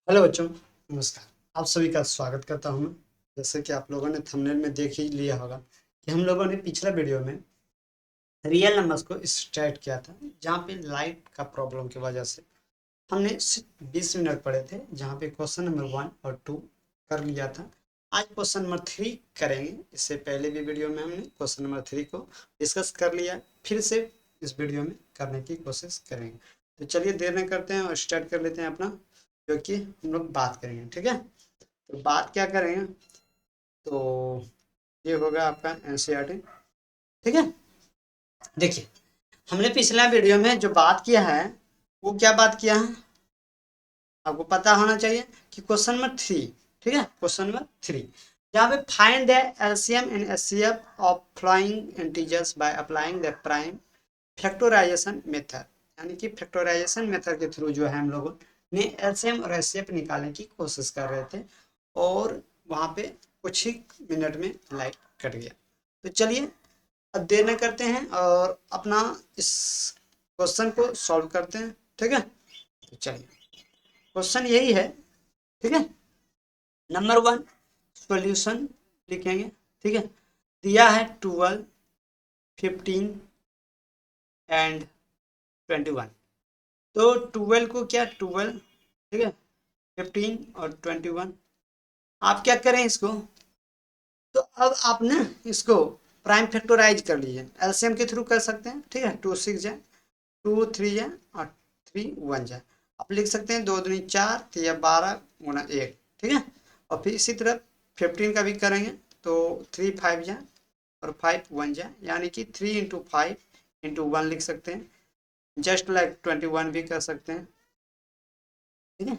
Hello बच्चों, नमस्कार। आप सभी का स्वागत करता हूँ मैं। जैसे कि आप लोगों ने थंबनेल में देख ही लिया होगा कि हम लोगों ने पिछला वीडियो में रियल नंबर्स को स्टार्ट किया था, जहाँ पे लाइट का प्रॉब्लम की वजह से हमने सिर्फ 20 मिनट पढ़े थे, जहाँ पे क्वेश्चन नंबर 1 और 2 कर लिया था। आज क्वेश्चन नंबर 3 करेंगे। इससे पहले भी वीडियो में हमने क्वेश्चन नंबर 3 को डिस्कस कर लिया, फिर से इस वीडियो में करने की कोशिश करेंगे। तो चलिए देर नहीं करते हैं और स्टार्ट कर लेते हैं अपना, जो कि हम लोग बात करेंगे। ठीक है, तो बात क्या करेंगे, तो ये होगा आपका एनसीईआरटी। ठीक है, देखिए हमने पिछला वीडियो में जो बात किया है वो क्या बात किया है, आपको पता होना चाहिए कि क्वेश्चन नंबर 3। ठीक है, क्वेश्चन नंबर 3 जहाँ पे find the LCM and HCF of flowing integers by applying the prime factorisation method, यानी कि फैक्टराइजेशन मेथड के थ्रू जो है हम लोगों ने एलसीएम और एचसीएफ निकालने की कोशिश कर रहे थे, और वहाँ पे कुछ ही मिनट में लाइट कट गया। तो चलिए अब देर न करते हैं और अपना इस क्वेश्चन को सॉल्व करते हैं। ठीक है, तो चलिए क्वेश्चन यही है। ठीक है, नंबर 1 सॉल्यूशन लिखेंगे। ठीक है, दिया है 12, 15 एंड 21। तो 12 को क्या 12, ठीक है, 15 और 21, आप क्या करें इसको, तो अब आप ना इसको प्राइम फैक्टराइज कर लीजिए, एलसीएम के थ्रू कर सकते हैं। ठीक है, 2 6 जाए, 2 3 जाए और 3 1 जाए। आप लिख सकते हैं 2 दूनी 4, 3 12 गुना 1। ठीक है, और फिर इसी तरह 15 का भी करेंगे, तो 3 5 जाए और 5 1 जाए, यानी कि 3 इंटू 5 इंटू 1 लिख सकते हैं। जस्ट लाइक 21 भी कर सकते हैं। ठीक है,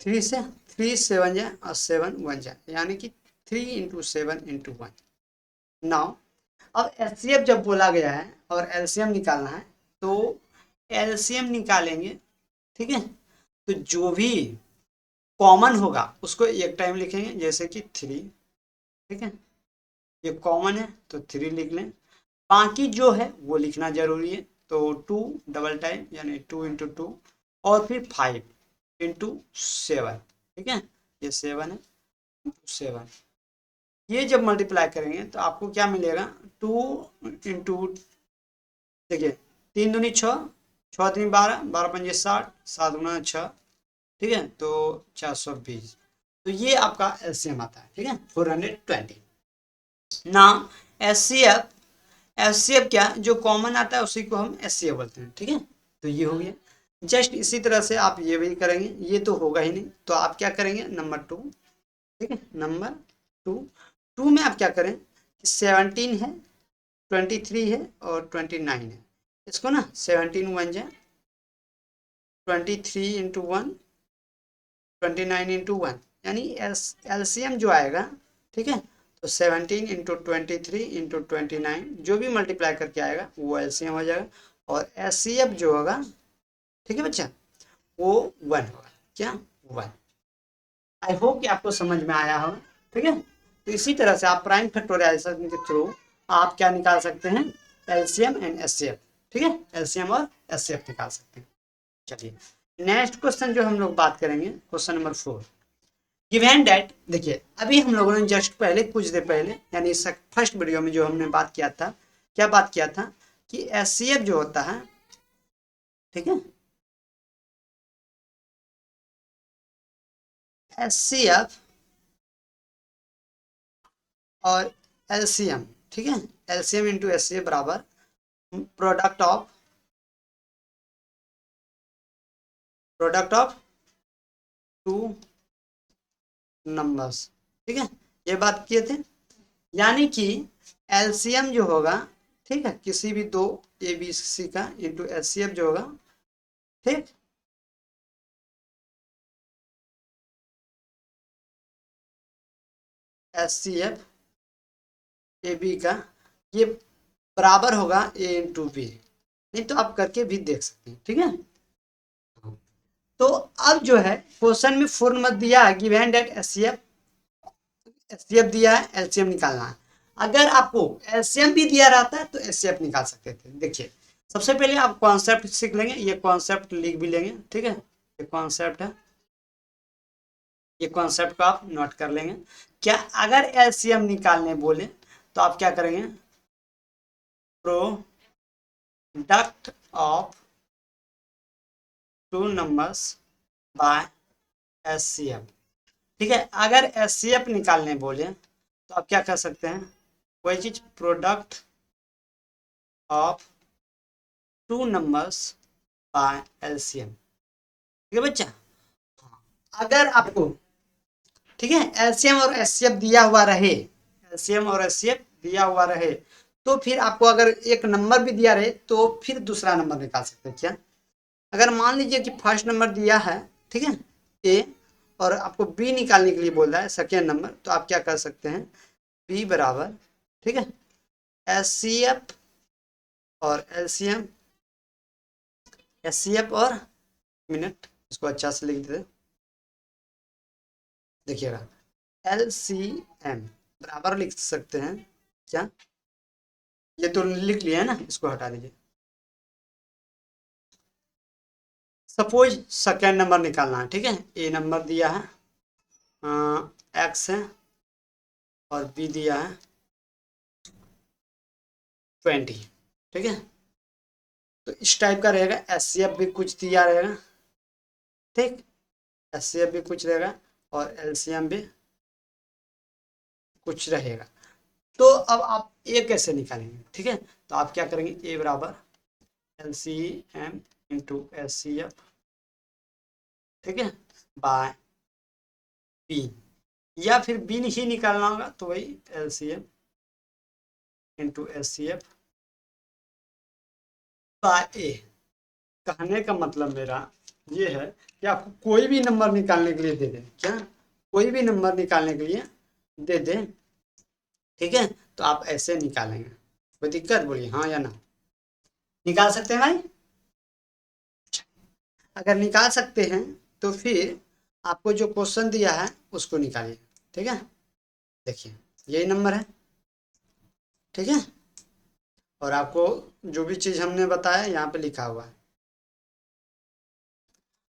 3 से 3 7 जाए और 7 1 जाए, यानी कि 3 इंटू 7 इंटू 1। नाउ अब एचसीएफ जब बोला गया है और एलसीएम निकालना है, तो एलसीएम निकालेंगे। ठीक है, तो जो भी कॉमन होगा उसको एक टाइम लिखेंगे, जैसे कि 3। ठीक है, ये कॉमन है तो 3 लिख लें। बाकी जो है वो लिखना जरूरी है, तो 2 डबल टाइम यानी 2 इंटू 2, और फिर 5 इंटू 7। ठीक है, ये 7 है, 7। ये जब मल्टीप्लाई करेंगे तो आपको क्या मिलेगा, 2 इंटू, देखिए 3 दूनी 6, 6 3 12, 12 पंजे 60, 7 गुना 6। ठीक है, तो 420। तो ये आपका एलसीएम आता है। ठीक है, 420। नाउ एचसीएफ, एचसीएफ क्या जो कॉमन आता है उसी को हम एचसीएफ बोलते हैं। ठीक है, तो ये हो गया। जस्ट इसी तरह से आप ये भी करेंगे, ये तो होगा ही नहीं, तो आप क्या करेंगे नंबर 2। ठीक है, नंबर 2, 2 में आप क्या करें कि 17 है, 23 है और 29 है। इसको ना 17 1 जाए, 23 इंटू 1, 29 इंटू 1, यानी एलसीएम जो आएगा। ठीक है, तो 17 इंटू 23 इंटू 29 जो भी मल्टीप्लाई करके आएगा वो एलसीएम हो जाएगा, और एचसीएफ जो होगा, ठीक है बच्चा, वो 1 होगा। क्या 1। आई होप कि आपको समझ में आया होगा। ठीक है, तो इसी तरह से आप प्राइम फैक्टोराइजेशन के थ्रू आप क्या निकाल सकते हैं, एलसीएम एंड एचसीएफ। ठीक है, एलसीएम और एचसीएफ निकाल सकते हैं। चलिए नेक्स्ट क्वेश्चन जो हम लोग बात करेंगे, क्वेश्चन नंबर 4। गिवन डेट, देखिए अभी हम लोगों ने जस्ट पहले कुछ देर पहले यानी फर्स्ट वीडियो में जो हमने बात किया था, क्या बात किया था कि एचसीएफ जो होता है, ठीक है, एचसीएफ और एलसीएम, ठीक है, एलसीएम इंटू एचसीएफ बराबर प्रोडक्ट ऑफ टू नंबर्स। ठीक है, ये बात किए थे, यानी कि एलसीएम जो होगा, ठीक है, किसी भी दो ए बी सी का इंटू एचसीएफ जो होगा, ठीक, एचसीएफ ए बी का ये बराबर होगा ए इंटू बी। नहीं तो आप करके भी देख सकते हैं। ठीक है, तो अब जो है क्वेश्चन में फॉर्म मत दिया है गिवन दैट एचसीएफ, एचसीएफ दिया है, एलसीएम निकालना है। अगर आपको एलसीएम भी दिया रहता है तो एचसीएफ निकाल सकते थे। देखिए सबसे पहले आप कॉन्सेप्ट सीख लेंगे, ये कॉन्सेप्ट लिख भी लेंगे। ठीक है, ये कॉन्सेप्ट है, ये कॉन्सेप्ट को आप नोट कर लेंगे। क्या अगर एलसीएम निकालने बोले तो आप क्या करेंगे, product of two numbers by HCF. ठीक है, अगर एचसीएफ निकालने बोले तो आप क्या कर सकते हैं, कोई चीज product of two numbers by LCM. ठीक है बच्चा, अगर आपको, ठीक है, एलसीएम और एचसीएफ दिया हुआ रहे, एलसीएम और एचसीएफ दिया हुआ रहे, तो फिर आपको अगर एक नंबर भी दिया रहे तो फिर दूसरा नंबर निकाल सकते हैं। क्या, अगर मान लीजिए कि फर्स्ट नंबर दिया है, ठीक है, ए, और आपको बी निकालने के लिए बोल रहा है सेकेंड नंबर, तो आप क्या कर सकते हैं, बी बराबर, ठीक है, एचसीएफ और एलसीएम, एचसीएफ और, मिनट इसको अच्छा से लिख देते, देखिएगा, एलसीएम बराबर लिख सकते हैं क्या, ये तो लिख लिया है ना, इसको हटा दीजिए। सपोज सेकेंड नंबर निकालना है, ठीक है, ए नंबर दिया है, एक्स है, और बी दिया है 20। ठीक है, तो इस टाइप का रहेगा, एचसीएफ भी कुछ दिया रहेगा, ठीक, एचसीएफ भी कुछ रहेगा और एलसीएम भी कुछ रहेगा। तो अब आप ए कैसे निकालेंगे, ठीक है, तो आप क्या करेंगे, ए बराबर एलसीएम इंटू एचसीएफ, ठीक है, बाय बी, या फिर बी ही निकालना होगा तो वही एलसीएम इंटू एचसीएफ बाय ए। कहने का मतलब मेरा ये है कि आपको कोई भी नंबर निकालने के लिए दे दें, क्या, कोई भी नंबर निकालने के लिए दे दें, ठीक है, तो आप ऐसे निकालेंगे, कोई दिक्कत, बोलिए हाँ या ना, निकाल सकते हैं भाई। अगर निकाल सकते हैं तो फिर आपको जो क्वेश्चन दिया है उसको निकालिए, ठीक है, देखिए यही नंबर है, ठीक है, और आपको जो भी चीज हमने बताया यहाँ पे लिखा हुआ है,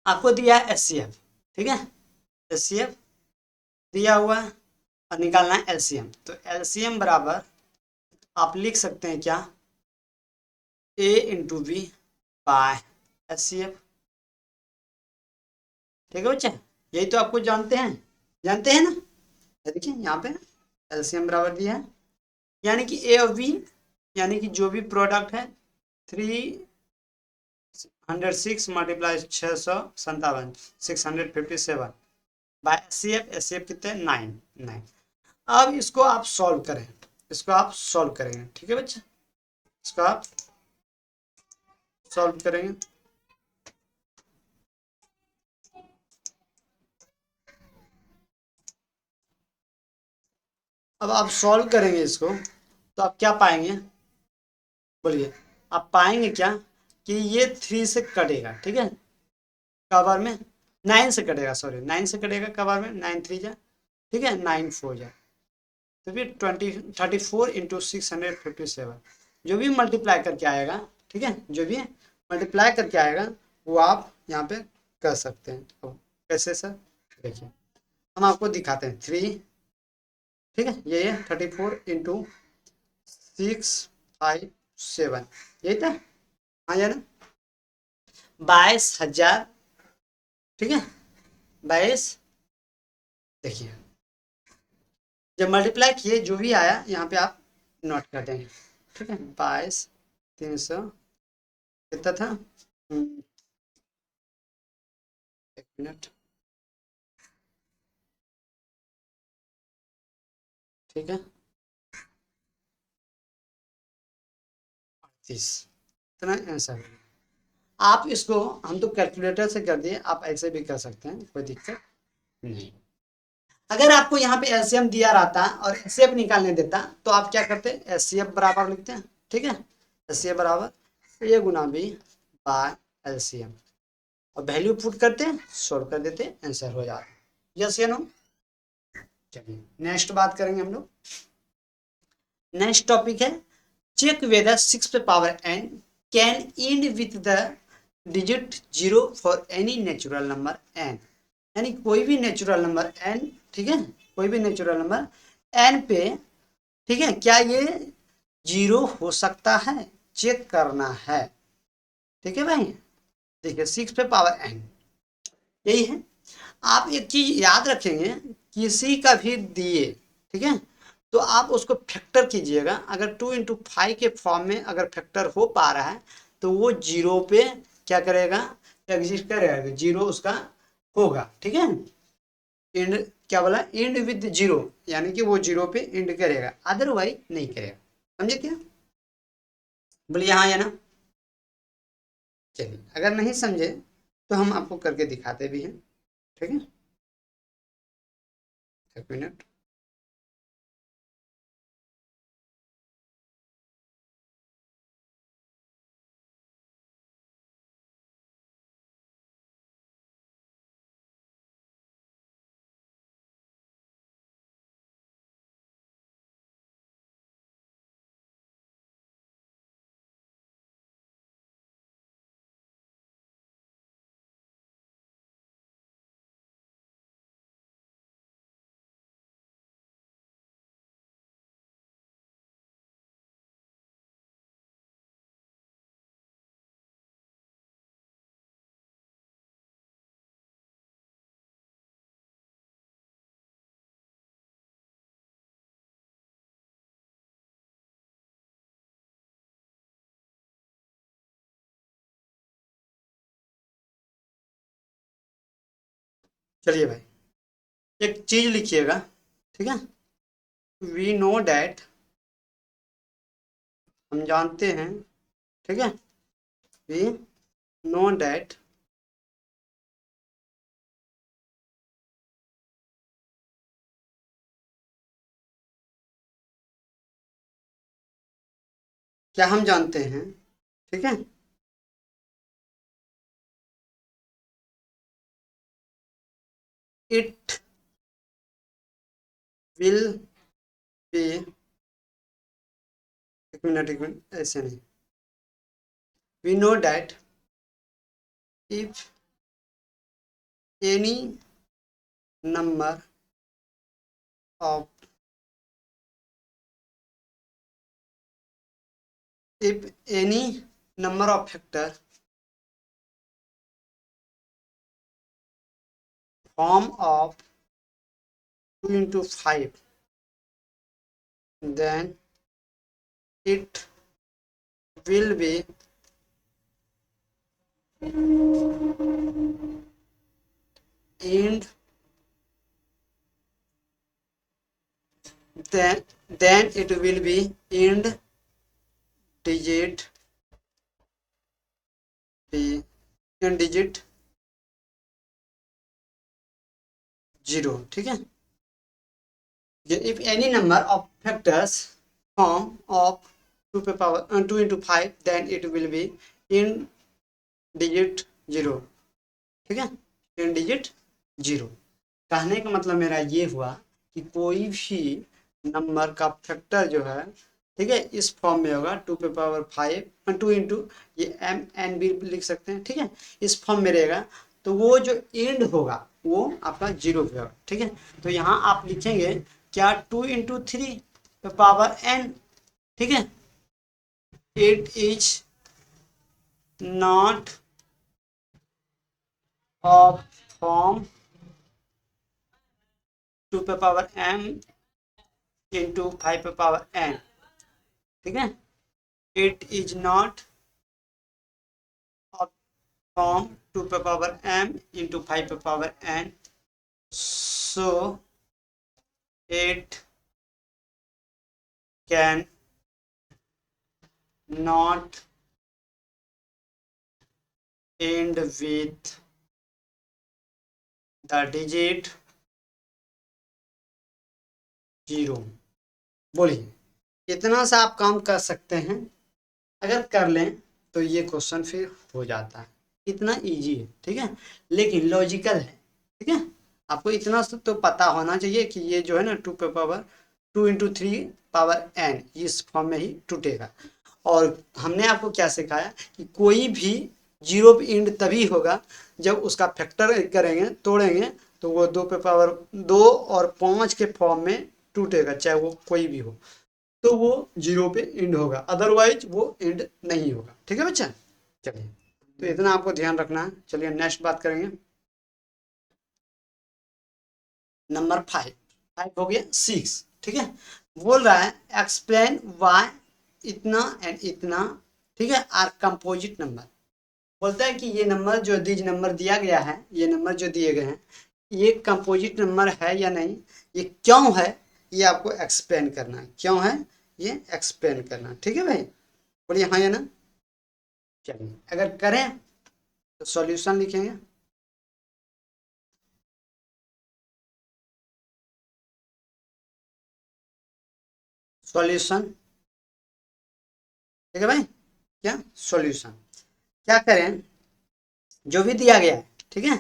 आपको दिया है एचसीएफ, ठीक है, एचसीएफ दिया हुआ है और निकालना है एलसीएम, तो एलसीएम बराबर आप लिख सकते हैं क्या, ए इंटू बी बाय एचसीएफ। ठीक है बच्चा, यही तो आपको जानते हैं ना, देखिए यहाँ पे एलसीएम बराबर दिया है, यानी कि ए और बी, यानी कि जो भी प्रोडक्ट है 306 मल्टीप्लाई 657, 657 बाय एचसीएफ, एचसीएफ कितने 9। अब इसको आप सॉल्व करें, इसको आप सॉल्व करेंगे, ठीक है बच्चा, इसको आप सॉल्व करेंगे, अब आप सॉल्व करेंगे इसको तो आप क्या पाएंगे, बोलिए, आप पाएंगे क्या कि ये 3 से कटेगा, ठीक है, कवर में 9 से कटेगा, सॉरी 9 से कटेगा कवर में, 9 3 जा, ठीक है, 9 4 जा, तो फिर 34 इंटू 657, जो भी मल्टीप्लाई करके आएगा, ठीक है, जो भी मल्टीप्लाई करके आएगा वो आप यहाँ पे कर सकते हैं। अब कैसे सर, देखिए हम आपको दिखाते हैं, 3, ठीक है, ये 34 इंटू 657, यही था, हाँ या ना, 22,000, ठीक है, 22, देखिए जब मल्टीप्लाई किए जो भी आया यहाँ पे आप नोट कर देंगे, ठीक है, 22,300 कितना था, एक मिनट, ठीक है, 38, इतना आंसर। आप इसको, हम तो कैलकुलेटर से कर दिए, आप ऐसे भी कर सकते हैं, कोई दिक्कत नहीं। अगर आपको यहाँ पे एलसीएम दिया रहता और एचसीएफ निकालने देता तो आप क्या करते, एचसीएफ बराबर लिखते हैं, ठीक है, एचसीएफ बराबर ए गुना बी बाय एलसीएम, और वैल्यू पुट करते, सोल्व कर देते, आंसर हो जाता, यस या नो। चलिए नेक्स्ट बात करेंगे हम लोग, नेक्स्ट टॉपिक है, चेक वेदर 6 पे power n can and with the digit 0 for any natural number n, यानी कोई भी नेचुरल नंबर n, ठीक है, कोई भी नेचुरल नंबर n पे, ठीक है, क्या ये 0 हो सकता है, चेक करना है। ठीक है भाई, देखिए 6 पे पावर n यही है। आप एक चीज याद रखेंगे, किसी का भी दिए, ठीक है, तो आप उसको फैक्टर कीजिएगा। अगर 2 × 5 के फॉर्म में अगर फैक्टर हो पा रहा है तो वो 0 पे क्या करेगा, एग्जिस्ट करेगा, 0 उसका होगा। ठीक है, एंड क्या बोला, एंड विद 0, यानी कि वो 0 पे एंड करेगा, अदरवाइज नहीं करेगा। समझे क्या, बोलिए हाँ या ना। चलिए, अगर नहीं समझे तो हम आपको करके दिखाते भी हैं। ठीक है, एक मिनट। चलिए भाई, एक चीज लिखिएगा, ठीक है। वी नो डैट, हम जानते हैं, ठीक है, वी नो डैट क्या हम जानते हैं, ठीक है, इट विल बी, एक मिनट ऐसे नहीं, we know that if any number of, if any number of factor form of 2 × 5, then it will be end, then it will be end digit be end digit 0। ठीक है, if any number of factors form of 2 × 5, then it will be in digit 0। ठीक है, इन digit 0। कहने का मतलब मेरा ये हुआ कि कोई भी नंबर का फैक्टर जो है, ठीक है, इस फॉर्म में होगा 2 × 5, 2 इंटू ये एम एन भी लिख सकते हैं, ठीक है, इस फॉर्म में रहेगा, तो वो जो एंड होगा वो आपका 0 पे होगा। ठीक है, तो यहाँ आप लिखेंगे क्या, 2 × 3 ठीक है, it is not of form 2 m into 5 ठीक है, it is not of form 2 into 5 so it can not end with the digit 0। बोलिए, इतना सा आप काम कर सकते हैं, अगर कर लें तो ये क्वेश्चन फिर हो जाता है, इतना इजी है। ठीक है, लेकिन लॉजिकल है। ठीक है, आपको इतना तो पता होना चाहिए कि ये जो है ना 2 × 3 इस फॉर्म में ही टूटेगा। और हमने आपको क्या सिखाया कि कोई भी जीरो पे एंड तभी होगा जब उसका फैक्टर करेंगे, तोड़ेंगे, तो वो 2 और 5 के फॉर्म में टूटेगा, चाहे वो कोई भी हो, तो वो जीरो पे एंड होगा, अदरवाइज वो एंड नहीं होगा। ठीक है बच्चा, चलिए, तो इतना आपको ध्यान रखना है। चलिए नेक्स्ट बात करेंगे, नंबर 5, 5 हो गया 6। ठीक है, बोल रहा है एक्सप्लेन वाई इतना एंड इतना, ठीक है, आर कंपोजिट नंबर। बोलता है कि ये नंबर जो नंबर दिया गया है, ये नंबर जो दिए गए हैं, ये कंपोजिट नंबर है या नहीं, ये क्यों है, ये आपको एक्सप्लेन करना है, क्यों है ये एक्सप्लेन करना है। ठीक है भाई, बोलिए हाँ या ना। चलिए, अगर करें तो सॉल्यूशन लिखेंगे, सॉल्यूशन। ठीक है भाई, क्या सॉल्यूशन, क्या करें, जो भी दिया गया है, ठीक है,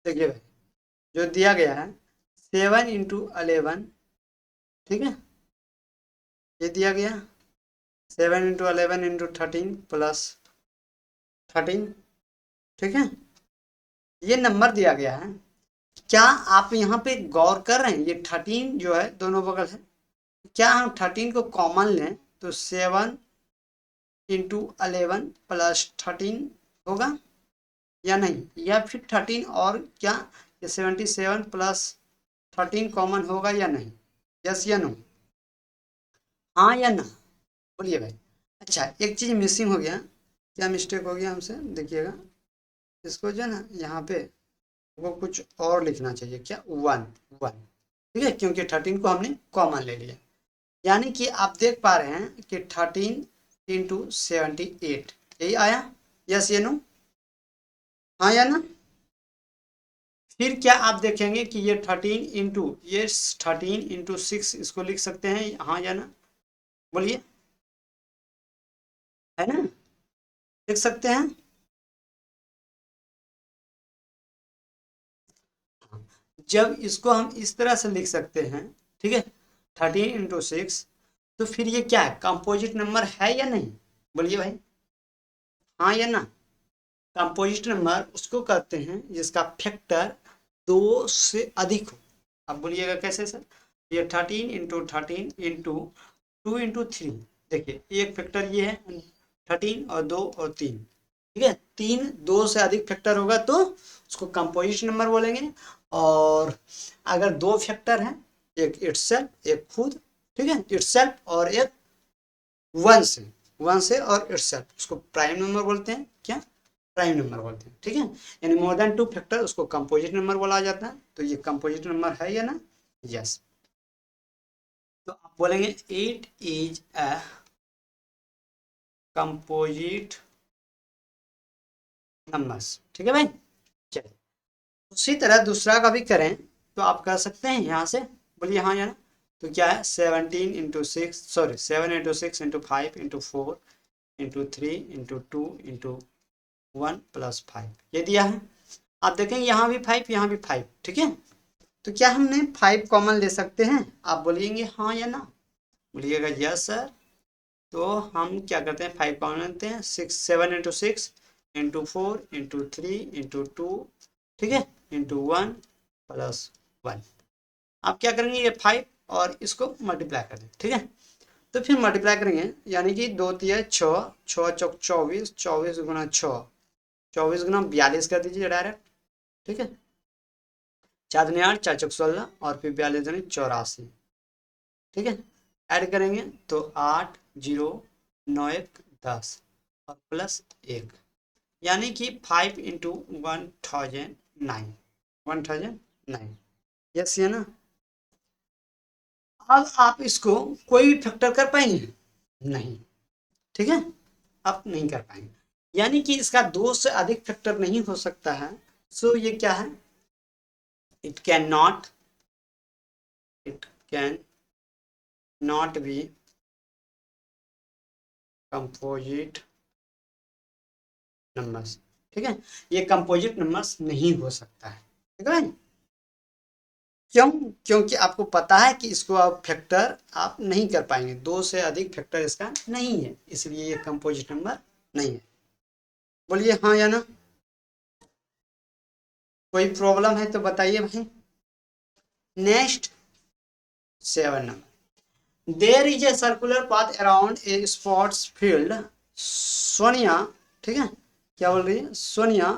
देखिए भाई, जो दिया गया है 7 × 11, ठीक है, ये दिया गया 7 × 11 × 13 +13, ठीक है, ये नंबर दिया गया है। क्या आप यहाँ पे गौर कर रहे हैं, ये 13 जो है दोनों बगल है, क्या हम 13 को कॉमन लें तो 7 × 11 +13 होगा या नहीं, या फिर 13 और क्या, ये 77 +13 कॉमन होगा या नहीं, यस या नो, हाँ या ना, बोलिए भाई। अच्छा, एक चीज़ मिसिंग हो गया, क्या मिस्टेक हो गया हमसे, देखिएगा, इसको जो है ना यहाँ पे वो कुछ और लिखना चाहिए, क्या, 1 1, ठीक है, क्योंकि 13 को हमने कॉमन ले लिया, यानी कि आप देख पा रहे हैं कि 13 × 78 यही आया, यस या नो, हाँ या ना। फिर क्या आप देखेंगे कि ये 13 × 6 इसको लिख सकते हैं, हाँ या ना, बोलिए, है ना, लिख सकते हैं। जब इसको हम इस तरह से लिख सकते हैं, ठीक है, 13 × 6, तो फिर ये क्या है, कंपोजिट नंबर है या नहीं, बोलिए भाई, हाँ या ना। कंपोजिट नंबर उसको कहते हैं जिसका फैक्टर 2 से अधिक हो। अब बोलिएगा कैसे सर, ये 13 × 13 × 2 × 3, देखिए एक फैक्टर ये है 13 और 2 और 3, ठीक है, 3 2 से अधिक फैक्टर होगा तो उसको कंपोजिट नंबर बोलेंगे, और अगर 2 फैक्टर हैं, एक इटसेल्फ, एक खुद, ठीक है, इटसेल्फ और एक वन से और इटसेल्फ, उसको प्राइम नंबर बोलते हैं, क्या, प्राइम नंबर बोलते हैं। ठीक है, यानी मोर देन 2 फैक्टर उसको कंपोजिट नंबर बोला जाता है, तो ये कंपोजिट नंबर है या ना, यस। तो आप बोलेंगे it is a composite numbers, ठीक है भाई, चलिए, उसी तरह दूसरा का भी करें तो आप कर सकते हैं यहाँ से, बोलिए हाँ या ना। तो क्या है, 7 × 6 × 5 × 4 × 3 × 2 × 1 + 5, ये दिया है। आप देखेंगे यहाँ भी 5, यहाँ भी 5, ठीक है, तो क्या हमने 5 कॉमन ले सकते हैं, आप बोलिएंगे हाँ या ना, बोलिएगा यस सर। तो हम क्या करते हैं, 5 कॉमन लेते हैं, 7 × 6 × 4 × 3 × 2, ठीक है, ×1 + 1, आप क्या करेंगे, ये 5 और इसको मल्टीप्लाई कर दें, ठीक है, तो फिर मल्टीप्लाई करेंगे, यानी कि 2 × 3 = 6, 6 × 4 = 24, 24 × 6 24 × 42 कर दीजिए डायरेक्ट, ठीक है, 4 दूनी 8, 4 चौक 16 और फिर 42 दूनी 84, ठीक है, ऐड करेंगे तो 8 0 9 1 10 और +1, यानी कि 5 × 1009, 1009, यस या ना। अब आप इसको कोई भी फैक्टर कर पाएंगे? नहीं। ठीक है, आप नहीं कर पाएंगे, यानी कि इसका दो से अधिक फैक्टर नहीं हो सकता है। सो ये क्या है? It can not, it can not be composite numbers. ठीक है, ये कंपोजिट नंबर्स नहीं हो सकता है। ठीक है भाई? क्यों? क्योंकि आपको पता है कि इसको आप फैक्टर आप नहीं कर पाएंगे, दो से अधिक फैक्टर इसका नहीं है, इसलिए ये कंपोजिट नंबर नहीं है। बोलिए हाँ या ना। कोई प्रॉब्लम है तो बताइए भाई। Next 7 number, there is a circular path around a sports field. Sonia, ठीक है, क्या बोल रही है Sonia?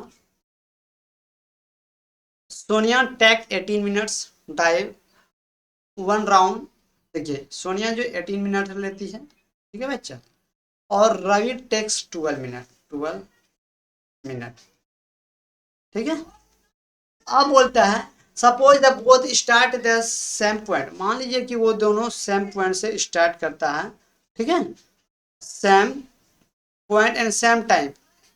Sonia take 18 minutes drive 1 round. देखिए सोनिया जो 18 मिनट लेती है, ठीक है बच्चा, और रवि टेक्स 12 मिनट, 12 मिनट। ठीक है, अब बोलता है suppose the both start the same point. मान लीजिए कि वो दोनों सेम पॉइंट से स्टार्ट करता है, ठीक है, same point and same time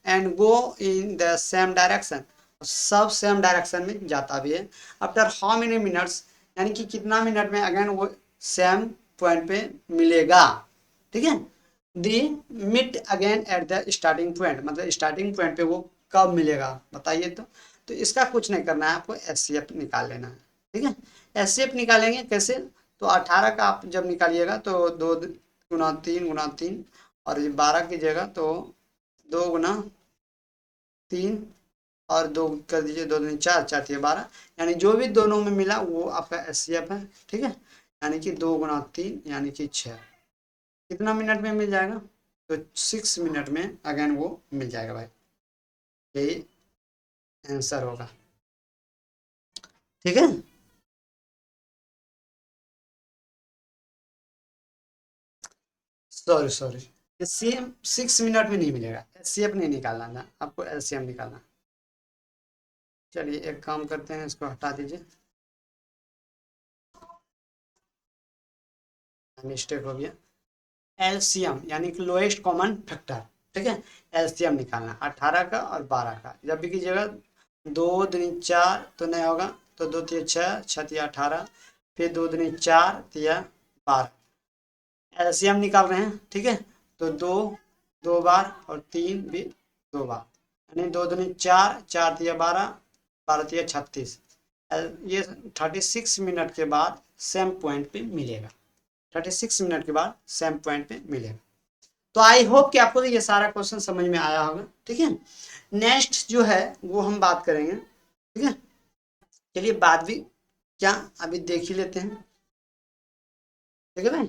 and go in the same direction, सब सेम डायरेक्शन में जाता भी है। आफ्टर हाउ मेनी मिनट्स, यानी कि कितना मिनट में अगेन वो सेम पॉइंट पे मिलेगा। ठीक है, दी मिट again at the starting point, मतलब स्टार्टिंग पॉइंट पे वो कब मिलेगा बताइए। तो इसका कुछ नहीं करना है, आपको एच सी एफ निकाल लेना है। ठीक है, एच सी एफ निकालेंगे कैसे? तो 18 का आप जब निकालिएगा तो 2 गुना 3 गुना 3, और ये 12 की जगह तो 2 गुना 3, और 2 कर दीजिए, 2 दूनी 4, 4 तिया 12, यानी जो भी दोनों में मिला वो आपका एच सी एफ है। ठीक है, यानी कि 2 गुना 3 यानी कि 6, कितना मिनट में मिल जाएगा? तो 6 मिनट में अगेन वो मिल जाएगा भाई, यही आंसर होगा। ठीक है, सॉरी सॉरी, एलसीएम 6 मिनट में नहीं मिलेगा, एलसीएम नहीं निकालना था आपको, एलसीएम निकालना। चलिए एक काम करते हैं, इसको हटा दीजिए, मिस्टेक हो गया। एलसीएम यानी कि लोएस्ट कॉमन फैक्टर। ठीक है, एलसीएम निकालना 18 का और 12 का, जब भी कीजिएगा 2 दूनी 4 तो नहीं होगा, तो 2 तिया 6, 6 तिया 18, फिर 2 दूनी 4 तिया 12, एलसीएम निकाल रहे हैं। ठीक है, तो 2 2 बार और 3 भी 2 बार, यानी 2 दूनी 4, 4 तिया 12, 12 तिया 36, ये 36 मिनट के बाद सेम पॉइंट पे मिलेगा, 36 मिनट के बाद सेम पॉइंट पे मिलेगा। तो आई होप कि आपको ये सारा क्वेश्चन समझ में आया होगा। ठीक है, नेक्स्ट जो है वो हम बात करेंगे। ठीक है, चलिए बात भी क्या अभी देख ही लेते हैं। ठीक है भाई,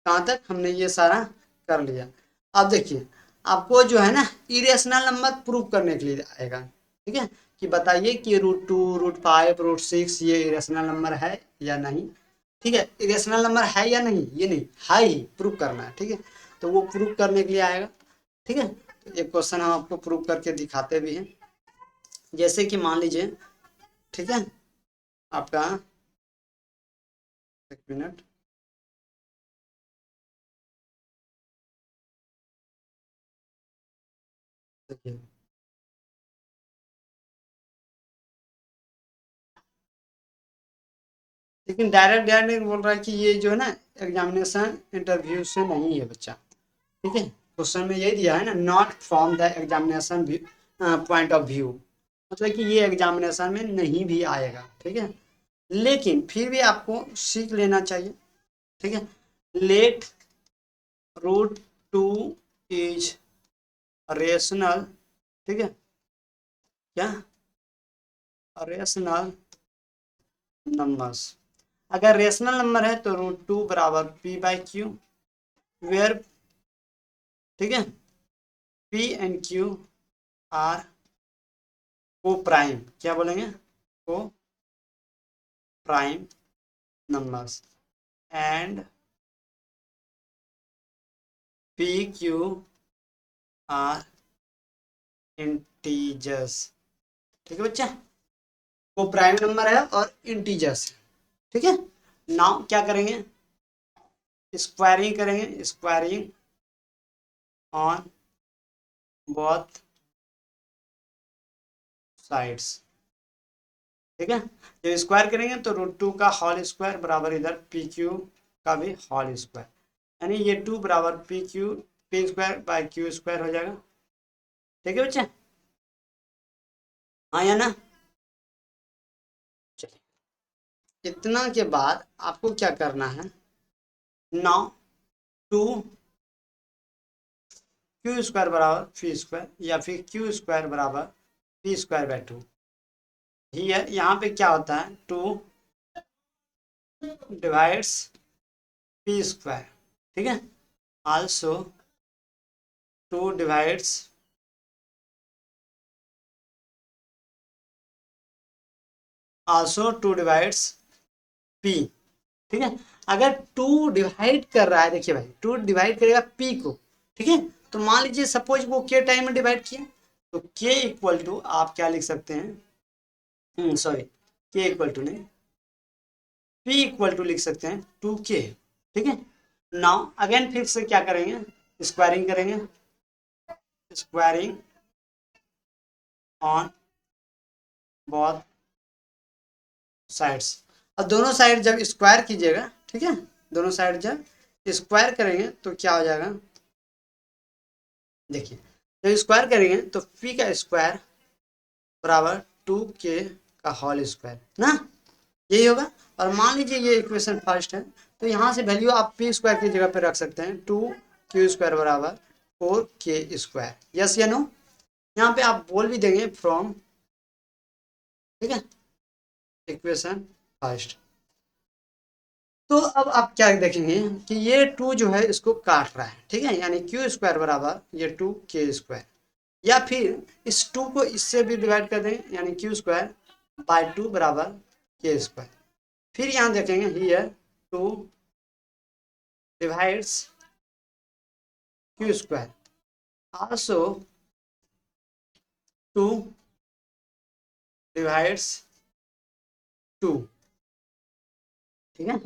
कहाँ तक हमने ये सारा कर लिया। अब देखिए, आपको जो है ना इरेशनल नंबर प्रूव करने के लिए आएगा। ठीक है, कि बताइए कि √2, √5, √6 ये इरेशनल नंबर है या नहीं। ठीक है, इरेशनल नंबर है या नहीं, ये नहीं है ही प्रूव करना है। ठीक है, तो वो प्रूव करने के लिए आएगा। ठीक है, तो एक क्वेश्चन हम आपको प्रूव करके दिखाते भी हैं। जैसे कि मान लीजिए, ठीक है, आपका 1 मिनट, देखिए लेकिन डायरेक्ट डायरेक्ट बोल रहा है कि ये जो है ना एग्जामिनेशन इंटरव्यू से नहीं है बच्चा। ठीक है, क्वेश्चन में यही दिया है ना, not from the examination point of view, मतलब कि ये एग्जामिनेशन में नहीं भी आएगा। ठीक है, लेकिन फिर भी आपको सीख लेना चाहिए। ठीक है, लेट √2 इज रेशनल। ठीक है, क्या रेशनल नंबर्स, अगर रेशनल नंबर है तो √2 बराबर P/Q, वेयर, ठीक है, P and Q are coprime, क्या बोलेंगे, coprime numbers, and PQ are integers. ठीक है बच्चा, वो प्राइम नंबर है और इंटीजर्स है, ठीक है। नाउ क्या करेंगे, स्क्वायरिंग करेंगे, स्क्वायरिंग ऑन बोथ साइड्स, ठीक है। जब स्क्वायर करेंगे तो √2 का होल स्क्वायर बराबर इधर पी क्यू का भी होल स्क्वायर, यानी ये 2 बराबर P square by Q square हो जाएगा, ठीक है बच्चे, हाँ या ना। चलिए, इतना के बाद आपको क्या करना है, नाउ 2 क्यू स्क्वायर बराबर पी स्क्वायर या फिर क्यू स्क्वायर बराबर पी स्क्वायर बाय 2, हियर यहाँ पे क्या होता है, 2 डिवाइड्स पी स्क्वायर, ठीक है, आल्सो 2 डिवाइड्स पी, ठीक है। अगर 2 डिवाइड कर रहा है, देखिए भाई 2 डिवाइड करेगा पी को, ठीक है, तो मान लीजिए सपोज वो के टाइम में डिवाइड किया, तो के इक्वल टू आप क्या लिख सकते हैं, सॉरी के इक्वल टू नहीं, पी इक्वल टू लिख सकते हैं 2k, ठीक है। नाउ अगेन फिर से क्या करेंगे, स्क्वायरिंग करेंगे, स्क्वायरिंग ऑन बोथ साइड्स, और दोनों साइड जब स्क्वायर कीजिएगा, ठीक है, दोनों साइड जब स्क्वायर करेंगे तो क्या हो जाएगा, देखिए जब स्क्वायर करेंगे तो पी का स्क्वायर बराबर 2k का होल स्क्वायर ना, यही होगा। और मान लीजिए ये इक्वेशन फर्स्ट है, तो यहाँ से वैल्यू आप पी स्क्वायर की जगह पे रख सकते हैं, 2q स्क्वायर बराबर 4k स्क्वायर, यस या नो। यहाँ पे आप बोल भी देंगे फ्रॉम, ठीक है, इक्वेशन फर्स्ट। तो अब आप क्या देखेंगे कि ये 2 जो है इसको काट रहा है, ठीक है, यानी क्यू स्क्वायर बराबर ये 2k स्क्वायर, या फिर इस 2 को इससे भी डिवाइड कर देंगे, यानी क्यू स्क्वायर बाय 2 बराबर के स्क्वायर। फिर यहाँ देखेंगे here 2 divides Q square, also 2 divides 2, ठीक है।